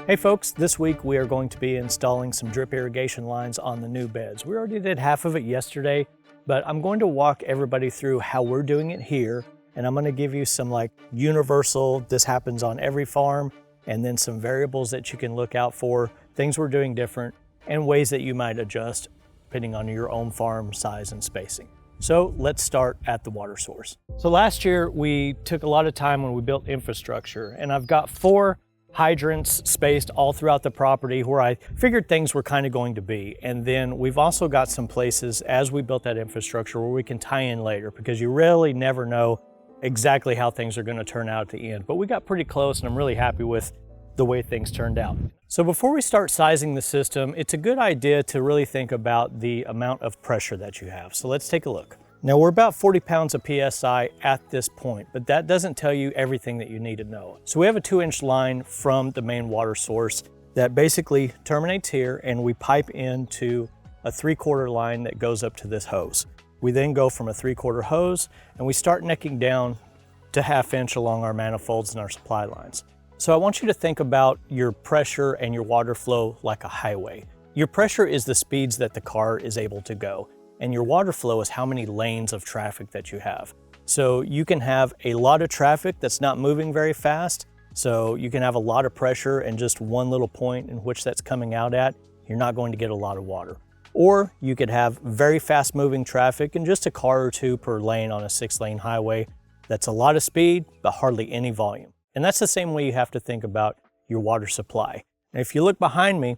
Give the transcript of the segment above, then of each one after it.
Hey folks, this week we are going to be installing some drip irrigation lines on the new beds. We already did half of it yesterday, but I'm going to walk everybody through how we're doing it here, and I'm going to give you some universal, this happens on every farm, and then some variables that you can look out for, things we're doing different, and ways that you might adjust depending on your own farm size and spacing. So let's start at the water source. So last year we took a lot of time when we built infrastructure, and I've got 4 hydrants spaced all throughout the property where I figured things were kind of going to be. And then we've also got some places as we built that infrastructure where we can tie in later, because you really never know exactly how things are going to turn out at the end. But we got pretty close, and I'm really happy with the way things turned out. So before we start sizing the system, it's a good idea to really think about the amount of pressure that you have. So let's take a look. Now we're about 40 pounds of PSI at this point, but that doesn't tell you everything that you need to know. So we have a 2-inch line from the main water source that basically terminates here, and we pipe into a 3/4 line that goes up to this hose. We then go from a 3/4 hose and we start necking down to 1/2 inch along our manifolds and our supply lines. So I want you to think about your pressure and your water flow like a highway. Your pressure is the speeds that the car is able to go, and your water flow is how many lanes of traffic that you have. So you can have a lot of traffic that's not moving very fast, so you can have a lot of pressure and just one little point in which that's coming out at, you're not going to get a lot of water. Or you could have very fast moving traffic and just a car or two per lane on a 6-lane highway. That's a lot of speed, but hardly any volume. And that's the same way you have to think about your water supply. And if you look behind me,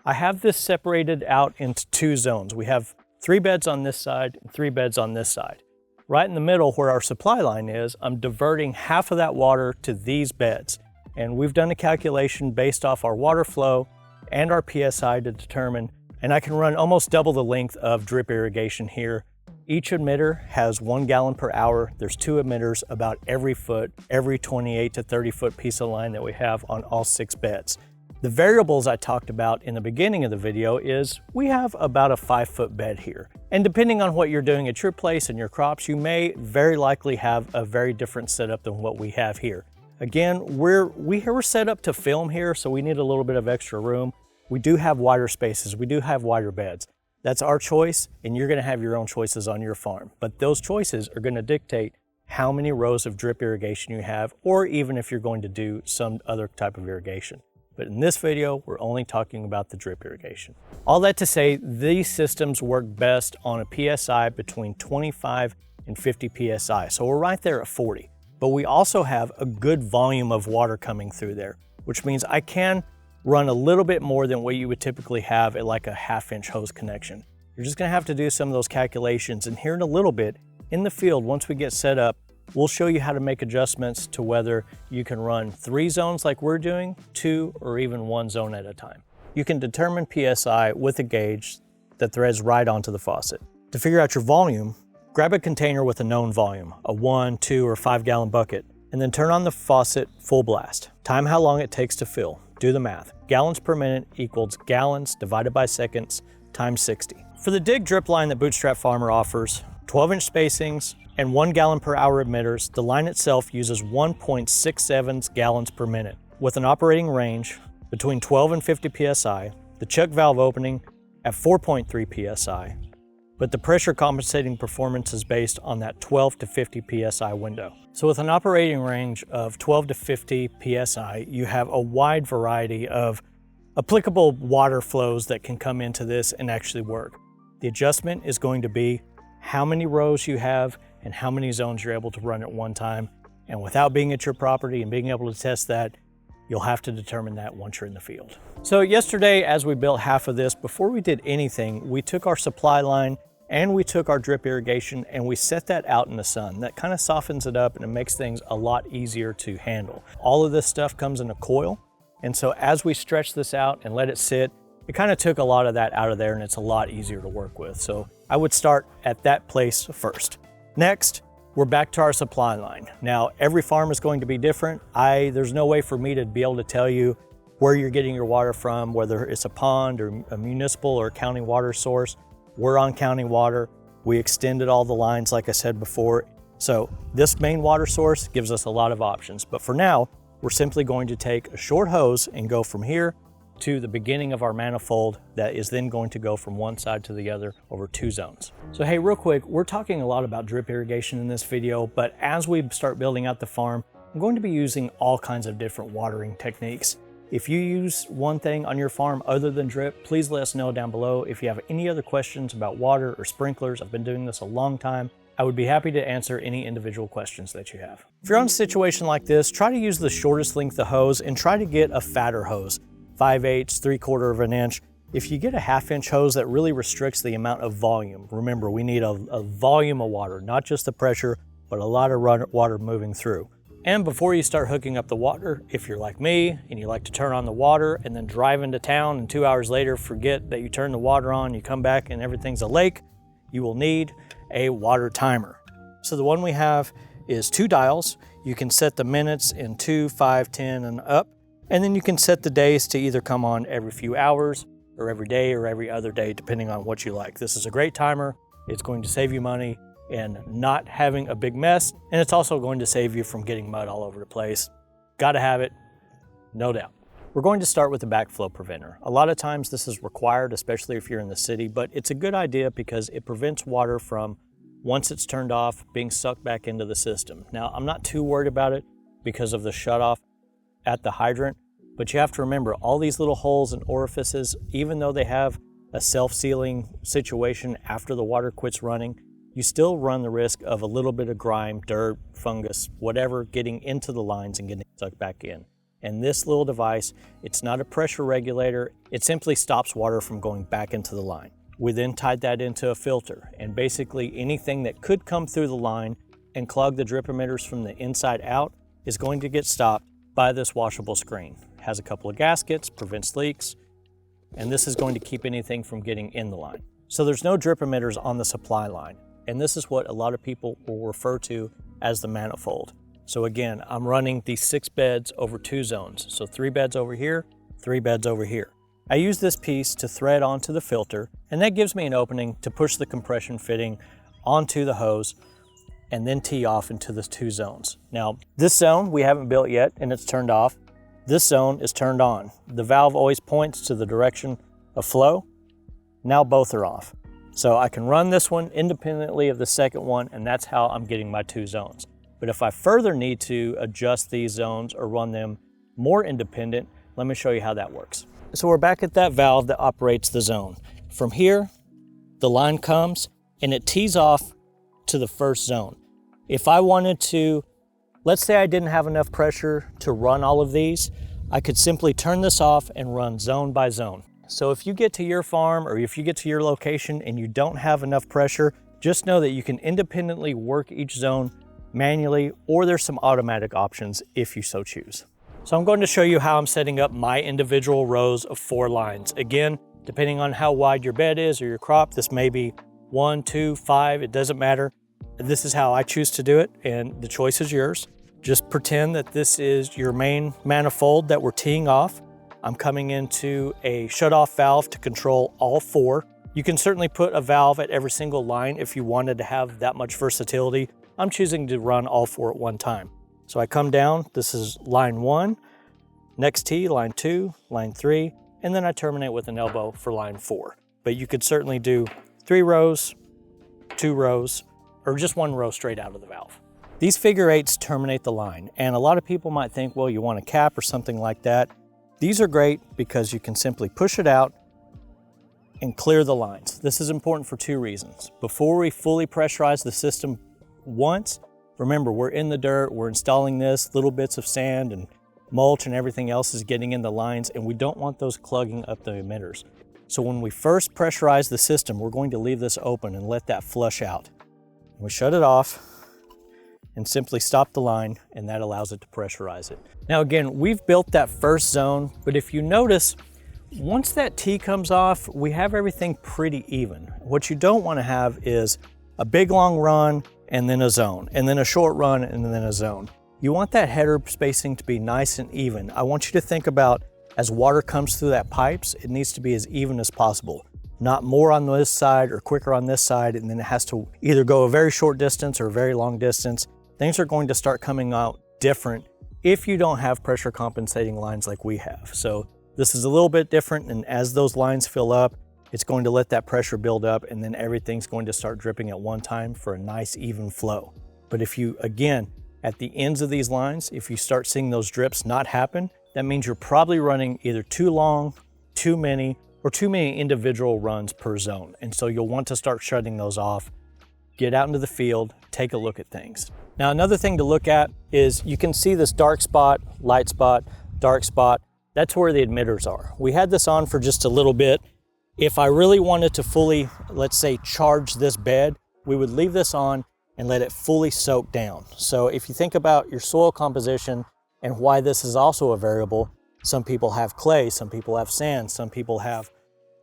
I have this separated out into 2 zones. We have 3 beds on this side and 3 beds on this side. Right in the middle where our supply line is, I'm diverting half of that water to these beds. And we've done a calculation based off our water flow and our PSI to determine, and I can run almost double the length of drip irrigation here. Each emitter has 1 gallon per hour. There's 2 emitters about every foot, every 28 to 30 foot piece of line that we have on all 6 beds. The variables I talked about in the beginning of the video is we have about a 5-foot bed here. And depending on what you're doing at your place and your crops, you may very likely have a very different setup than what we have here. Again, we're set up to film here, so we need a little bit of extra room. We do have wider spaces, we do have wider beds. That's our choice, and you're gonna have your own choices on your farm. But those choices are gonna dictate how many rows of drip irrigation you have, or even if you're going to do some other type of irrigation. But in this video, we're only talking about the drip irrigation. All that to say, these systems work best on a PSI between 25 and 50 PSI. So we're right there at 40. But we also have a good volume of water coming through there, which means I can run a little bit more than what you would typically have at like a 1/2 inch hose connection. You're just gonna have to do some of those calculations, and here in a little bit, in the field, once we get set up, we'll show you how to make adjustments to whether you can run 3 zones like we're doing, 2, or even 1 zone at a time. You can determine PSI with a gauge that threads right onto the faucet. To figure out your volume, grab a container with a known volume, a 1, 2, or 5 gallon bucket, and then turn on the faucet full blast. Time how long it takes to fill. Do the math. Gallons per minute equals gallons divided by seconds times 60. For the dig drip line that Bootstrap Farmer offers, 12-inch spacings, and 1 gallon per hour emitters, the line itself uses 1.67 gallons per minute. With an operating range between 12 and 50 PSI, the chuck valve opening at 4.3 PSI, but the pressure compensating performance is based on that 12 to 50 PSI window. So with an operating range of 12 to 50 PSI, you have a wide variety of applicable water flows that can come into this and actually work. The adjustment is going to be how many rows you have and how many zones you're able to run at one time. And without being at your property and being able to test that, you'll have to determine that once you're in the field. So yesterday, as we built half of this, before we did anything, we took our supply line and we took our drip irrigation and we set that out in the sun. That kind of softens it up and it makes things a lot easier to handle. All of this stuff comes in a coil. And so as we stretch this out and let it sit, it kind of took a lot of that out of there, and it's a lot easier to work with. So I would start at that place first. Next, we're back to our supply line. Now, every farm is going to be different. There's no way for me to be able to tell you where you're getting your water from, whether it's a pond or a municipal or county water source. We're on county water. We extended all the lines, like I said before. So this main water source gives us a lot of options. But for now, we're simply going to take a short hose and go from here to the beginning of our manifold that is then going to go from one side to the other over 2 zones. So hey, real quick, we're talking a lot about drip irrigation in this video, but as we start building out the farm, I'm going to be using all kinds of different watering techniques. If you use one thing on your farm other than drip, please let us know down below. If you have any other questions about water or sprinklers, I've been doing this a long time. I would be happy to answer any individual questions that you have. If you're on a situation like this, try to use the shortest length of hose and try to get a fatter hose, 5/8, 3/4 of an inch. If you get a 1/2 inch hose, that really restricts the amount of volume. Remember, we need a volume of water, not just the pressure, but a lot of water moving through. And before you start hooking up the water, if you're like me and you like to turn on the water and then drive into town and 2 hours later forget that you turned the water on, you come back and everything's a lake, you will need a water timer. So the one we have is 2 dials. You can set the minutes in 2, 5, 10, and up. And then you can set the days to either come on every few hours or every day or every other day, depending on what you like. This is a great timer. It's going to save you money and not having a big mess. And it's also going to save you from getting mud all over the place. Gotta have it, no doubt. We're going to start with the backflow preventer. A lot of times this is required, especially if you're in the city, but it's a good idea because it prevents water from, once it's turned off, being sucked back into the system. Now, I'm not too worried about it because of the shutoff at the hydrant, but you have to remember all these little holes and orifices, even though they have a self-sealing situation after the water quits running, you still run the risk of a little bit of grime, dirt, fungus, whatever, getting into the lines and getting sucked back in. And this little device, it's not a pressure regulator, it simply stops water from going back into the line. We then tied that into a filter, and basically anything that could come through the line and clog the drip emitters from the inside out is going to get stopped by this washable screen. It has a couple of gaskets, prevents leaks, and this is going to keep anything from getting in the line. So there's no drip emitters on the supply line. And this is what a lot of people will refer to as the manifold. So again, I'm running these 6 beds over 2 zones. So 3 beds over here, 3 beds over here. I use this piece to thread onto the filter, and that gives me an opening to push the compression fitting onto the hose and then tee off into the 2 zones. Now, this zone we haven't built yet and it's turned off. This zone is turned on. The valve always points to the direction of flow. Now both are off. So I can run this one independently of the second one, and that's how I'm getting my 2 zones. But if I further need to adjust these zones or run them more independent, let me show you how that works. So we're back at that valve that operates the zone. From here, the line comes and it tees off to the first zone. If I wanted to, let's say I didn't have enough pressure to run all of these, I could simply turn this off and run zone by zone. So if you get to your farm or if you get to your location and you don't have enough pressure, just know that you can independently work each zone manually, or there's some automatic options if you so choose. So I'm going to show you how I'm setting up my individual rows of 4 lines. Again, depending on how wide your bed is or your crop, this may be 1, 2, 5, it doesn't matter. This is how I choose to do it, and the choice is yours. Just pretend that this is your main manifold that we're teeing off. I'm coming into a shutoff valve to control all 4. You can certainly put a valve at every single line if you wanted to have that much versatility. I'm choosing to run all 4 at one time. So I come down, this is line 1, next tee, line 2, line 3, and then I terminate with an elbow for line 4. But you could certainly do 3 rows, 2 rows, or just 1 row straight out of the valve. These figure 8s terminate the line, and a lot of people might think, well, you want a cap or something like that. These are great because you can simply push it out and clear the lines. This is important for 2 reasons. Before we fully pressurize the system once, remember, we're in the dirt, we're installing this, little bits of sand and mulch and everything else is getting in the lines, and we don't want those plugging up the emitters. So when we first pressurize the system, we're going to leave this open and let that flush out. We shut it off and simply stop the line, and that allows it to pressurize it. Now again, we've built that first zone, but if you notice, once that tee comes off, we have everything pretty even. What you don't want to have is a big long run and then a zone, and then a short run and then a zone. You want that header spacing to be nice and even. I want you to think about, as water comes through that pipes, it needs to be as even as possible. Not more on this side or quicker on this side, and then it has to either go a very short distance or a very long distance. Things are going to start coming out different if you don't have pressure compensating lines like we have. So this is a little bit different, and as those lines fill up, it's going to let that pressure build up, and then everything's going to start dripping at one time for a nice even flow. But if you, again, at the ends of these lines, if you start seeing those drips not happen, that means you're probably running either too long, too many, or too many individual runs per zone. And so you'll want to start shutting those off. Get out into the field, take a look at things. Now, another thing to look at is you can see this dark spot, light spot, dark spot. That's where the emitters are. We had this on for just a little bit. If I really wanted to fully, let's say, charge this bed, we would leave this on and let it fully soak down. So if you think about your soil composition and why this is also a variable, some people have clay, some people have sand, some people have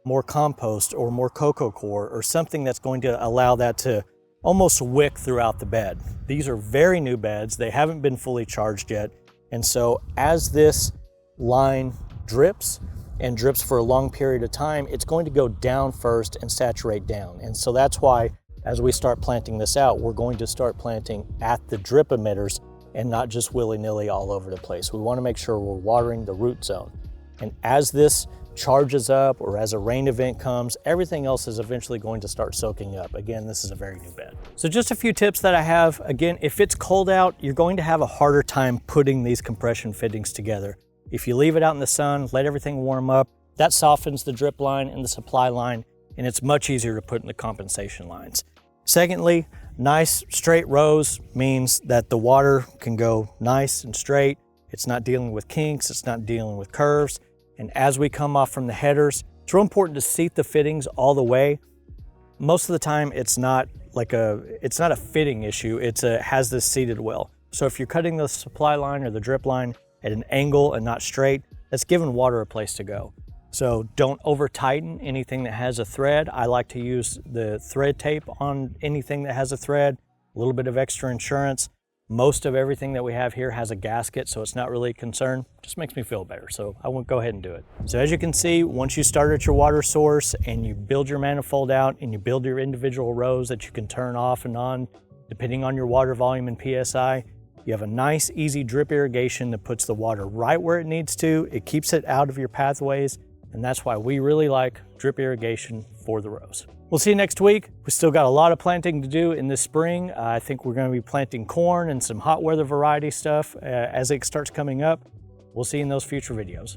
more compost or more cocoa coir or something that's going to allow that to almost wick throughout the bed. These are very new beds. They haven't been fully charged yet. And so as this line drips and drips for a long period of time, it's going to go down first and saturate down. And so that's why as we start planting this out, we're going to start planting at the drip emitters and not just willy-nilly all over the place. We want to make sure we're watering the root zone. And as this charges up or as a rain event comes, everything else is eventually going to start soaking up. Again, this is a very new bed. So just a few tips that I have. Again, if it's cold out, you're going to have a harder time putting these compression fittings together. If you leave it out in the sun, let everything warm up, that softens the drip line and the supply line, and it's much easier to put in the compensation lines. Secondly, nice straight rows means that the water can go nice and straight. It's not dealing with kinks, it's not dealing with curves. And as we come off from the headers, it's real important to seat the fittings all the way. Most of the time, it's not a fitting issue, it has this seated well. So if you're cutting the supply line or the drip line at an angle and not straight, that's giving water a place to go. So don't over tighten anything that has a thread. I like to use the thread tape on anything that has a thread, a little bit of extra insurance. Most of everything that we have here has a gasket, so it's not really a concern. Just makes me feel better, so I won't go ahead and do it. So as you can see, once you start at your water source and you build your manifold out and you build your individual rows that you can turn off and on, depending on your water volume and PSI, you have a nice, easy drip irrigation that puts the water right where it needs to. It keeps it out of your pathways, and that's why we really like drip irrigation for the rows. We'll see you next week. We still got a lot of planting to do in this spring. I think we're going to be planting corn and some hot weather variety stuff as it starts coming up. We'll see you in those future videos.